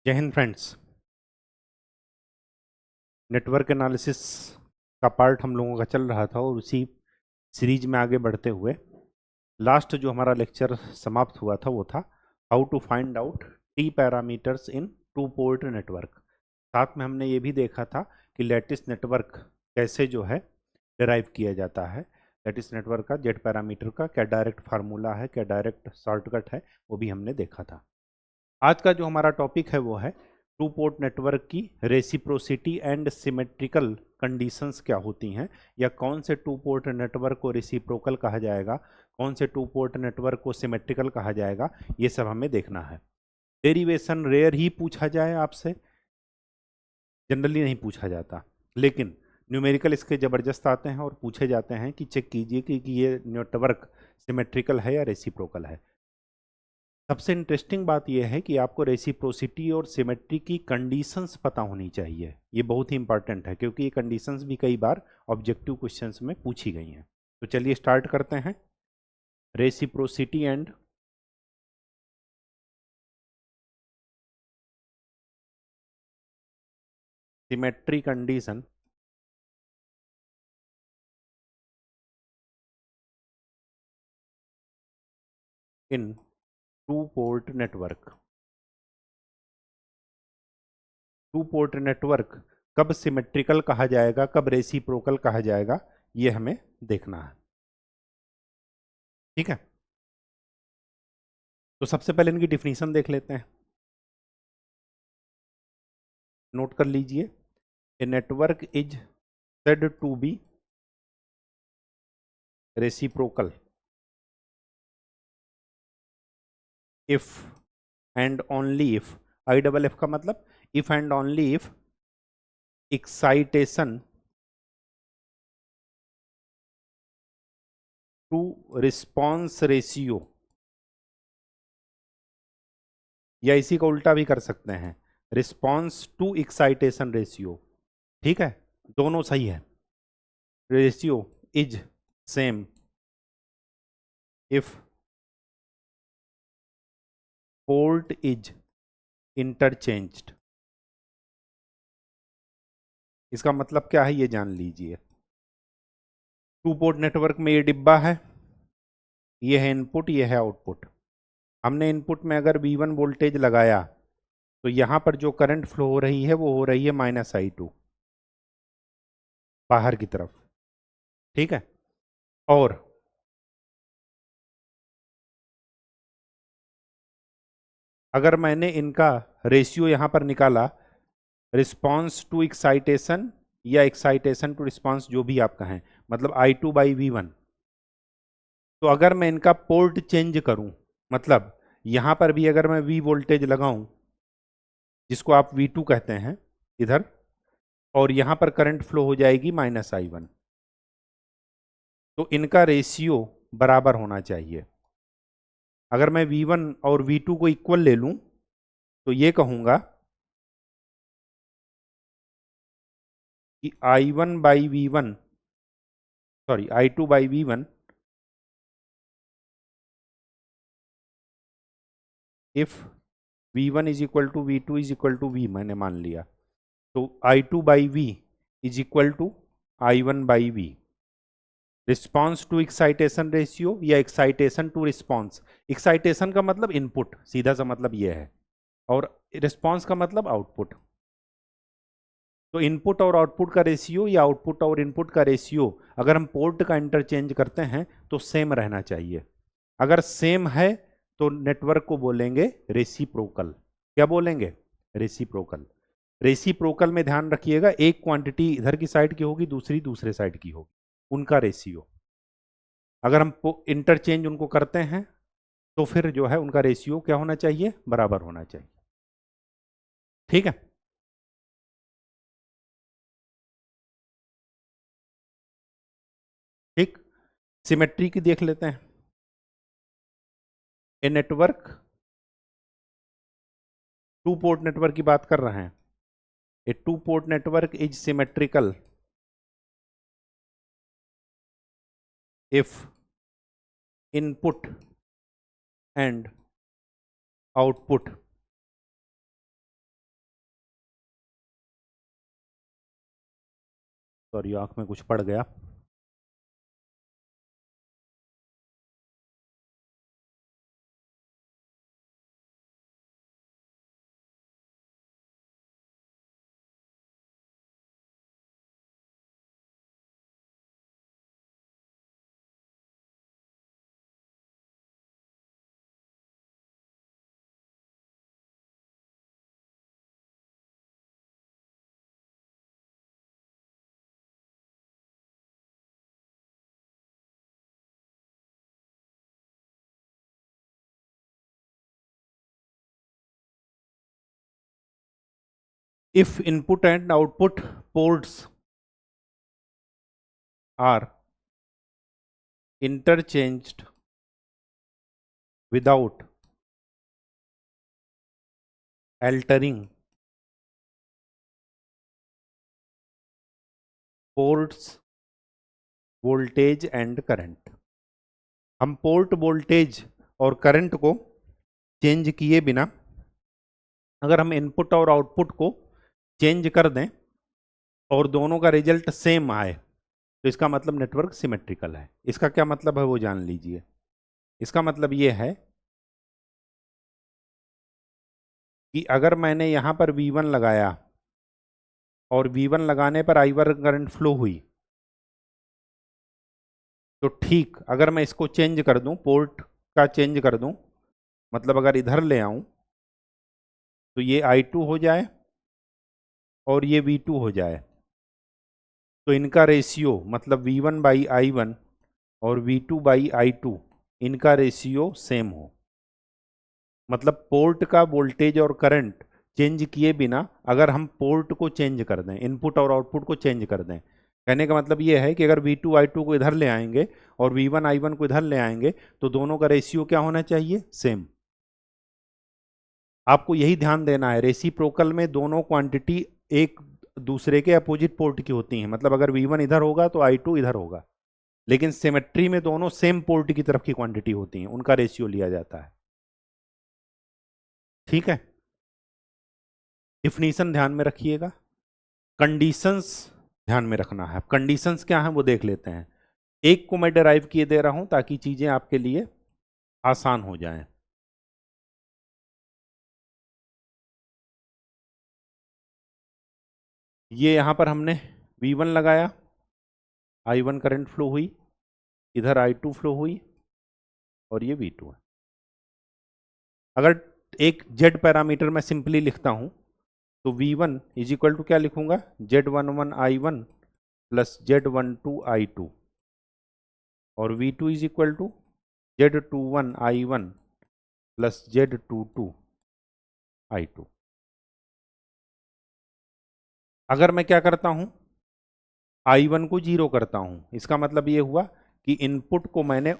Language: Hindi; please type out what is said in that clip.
जय हिंद फ्रेंड्स। नेटवर्क एनालिसिस का पार्ट हम लोगों का चल रहा था और उसी सीरीज में आगे बढ़ते हुए लास्ट जो हमारा लेक्चर समाप्त हुआ था वो था how to find out T parameters in two port network. साथ में हमने ये भी देखा था कि लैटिस नेटवर्क कैसे जो है डिराइव किया जाता है। लैटिस नेटवर्क का जेड पैरामीटर का क्या डायरेक्ट फार्मूला है, क्या डायरेक्ट शॉर्टकट है, वो भी हमने देखा था। आज का जो हमारा टॉपिक है वो है टू पोर्ट नेटवर्क की रेसिप्रोसिटी एंड सिमेट्रिकल कंडीशंस क्या होती हैं, या कौन से टू पोर्ट नेटवर्क को रेसिप्रोकल कहा जाएगा, कौन से टू पोर्ट नेटवर्क को सिमेट्रिकल कहा जाएगा, ये सब हमें देखना है। डेरिवेशन रेयर ही पूछा जाए आपसे, जनरली नहीं पूछा जाता, लेकिन न्यूमेरिकल इसके ज़बरदस्त आते हैं और पूछे जाते हैं कि चेक कीजिए कि ये नेटवर्क सिमेट्रिकल है या रेसिप्रोकल है। सबसे इंटरेस्टिंग बात यह है कि आपको रेसिप्रोसिटी और सिमेट्री की कंडीशंस पता होनी चाहिए। ये बहुत ही इंपॉर्टेंट है क्योंकि ये कंडीशंस भी कई बार ऑब्जेक्टिव क्वेश्चंस में पूछी गई हैं। तो चलिए स्टार्ट करते हैं। Reciprocity and symmetry condition in two port network. Two port network कब सिमेट्रिकल कहा जाएगा, कब रेसिप्रोकल कहा जाएगा, ये हमें देखना है। ठीक है, तो सबसे पहले इनकी डिफिनीशन देख लेते हैं। नोट कर लीजिए, a network is said to be reciprocal if and only if, I double F का मतलब if and only if excitation to response ratio, या इसी का उल्टा भी कर सकते हैं, रिस्पॉन्स टू एक्साइटेशन रेशियो। ठीक है, दोनों सही है। Ratio is same if port is interchanged. इसका मतलब क्या है ये जान लीजिए। टू पोर्ट नेटवर्क में ये डिब्बा है, ये है इनपुट, ये है आउटपुट। हमने इनपुट में अगर V1 वोल्टेज लगाया तो यहां पर जो करंट फ्लो हो रही है वो हो रही है -I2 बाहर की तरफ। ठीक है, और अगर मैंने इनका रेशियो यहां पर निकाला, रिस्पॉन्स टू एक्साइटेशन या एक्साइटेशन टू रिस्पॉन्स, जो भी आप कहें, मतलब I2/V1, तो अगर मैं इनका पोर्ट चेंज करूं, मतलब यहां पर भी अगर मैं V वोल्टेज लगाऊं जिसको आप V2 कहते हैं इधर, और यहां पर करंट फ्लो हो जाएगी -I1, तो इनका रेशियो बराबर होना चाहिए। अगर मैं V1 और V2 को इक्वल ले लूं तो ये कहूंगा कि I1/V1, sorry I2/V1 if V1 is equal to V2 is equal to V, मैंने मान लिया, तो I2/V is equal to I1/V। Response to excitation ratio या एक्साइटेशन टू रिस्पॉन्स, एक्साइटेशन का मतलब इनपुट, सीधा सा मतलब ये है, और रिस्पॉन्स का मतलब आउटपुट। तो इनपुट और आउटपुट का रेशियो या आउटपुट और इनपुट का रेशियो अगर हम पोर्ट का इंटरचेंज करते हैं तो सेम रहना चाहिए। अगर सेम है तो नेटवर्क को बोलेंगे रेसिप्रोकल। क्या बोलेंगे? रेसिप्रोकल। रेसिप्रोकल में ध्यान रखिएगा, एक क्वांटिटी इधर की साइड की होगी, दूसरी दूसरे साइड की होगी, उनका रेशियो। अगर हम इंटरचेंज उनको करते हैं तो फिर जो है उनका रेशियो क्या होना चाहिए? बराबर होना चाहिए। ठीक है, ठीक। सिमेट्री की देख लेते हैं। A network, two port network की बात कर रहे हैं। A two port network is symmetrical if input and output sorry आँख में कुछ पड़ गया। If input and output ports are interchanged without altering ports voltage and current, हम पोर्ट वोल्टेज और करंट को चेंज किए बिना अगर हम इनपुट और आउटपुट को चेंज कर दें और दोनों का रिजल्ट सेम आए तो इसका मतलब नेटवर्क सिमेट्रिकल है। इसका क्या मतलब है वो जान लीजिए। इसका मतलब ये है कि अगर मैंने यहां पर V1 लगाया और V1 लगाने पर I1 करंट फ्लो हुई, तो ठीक अगर मैं इसको चेंज कर दूं, पोर्ट का चेंज कर दूं, मतलब अगर इधर ले आऊं तो ये I2 हो जाए और ये V2 हो जाए, तो इनका रेशियो मतलब V1 बाई I1 और V2 बाई I2 इनका रेशियो सेम हो। मतलब पोर्ट का वोल्टेज और करंट चेंज किए बिना अगर हम पोर्ट को चेंज कर दें, इनपुट और आउटपुट को चेंज कर दें, कहने का मतलब ये है कि अगर V2 I2 को इधर ले आएंगे और V1 I1 को इधर ले आएंगे तो दोनों का रेशियो क्या होना चाहिए? सेम। आपको यही ध्यान देना है, रेसिप्रोकल में दोनों क्वांटिटी एक दूसरे के अपोजिट पोर्ट की होती हैं। मतलब अगर V1 इधर होगा तो I2 इधर होगा, लेकिन सिमेट्री में दोनों सेम पोर्ट की तरफ की क्वांटिटी होती हैं, उनका रेशियो लिया जाता है। ठीक है, डिफिनीशन ध्यान में रखिएगा, कंडीशंस ध्यान में रखना है। कंडीशंस क्या है वो देख लेते हैं। एक को मैं डिराइव किए दे रहा हूं ताकि चीजें आपके लिए आसान हो जाएं। ये यहां पर हमने V1 लगाया, I1 करंट फ्लो हुई, इधर I2 फ्लो हुई और ये V2 है। अगर एक Z पैरामीटर मैं सिंपली लिखता हूं तो V1 इज इक्वल टू क्या लिखूंगा? Z11 I1 plus Z12 I2 और V2 is equal to Z21 I1 plus Z22 I2। अगर मैं क्या करता हूं, I1 को 0 करता हूं, इसका मतलब ये हुआ कि इनपुट को मैंने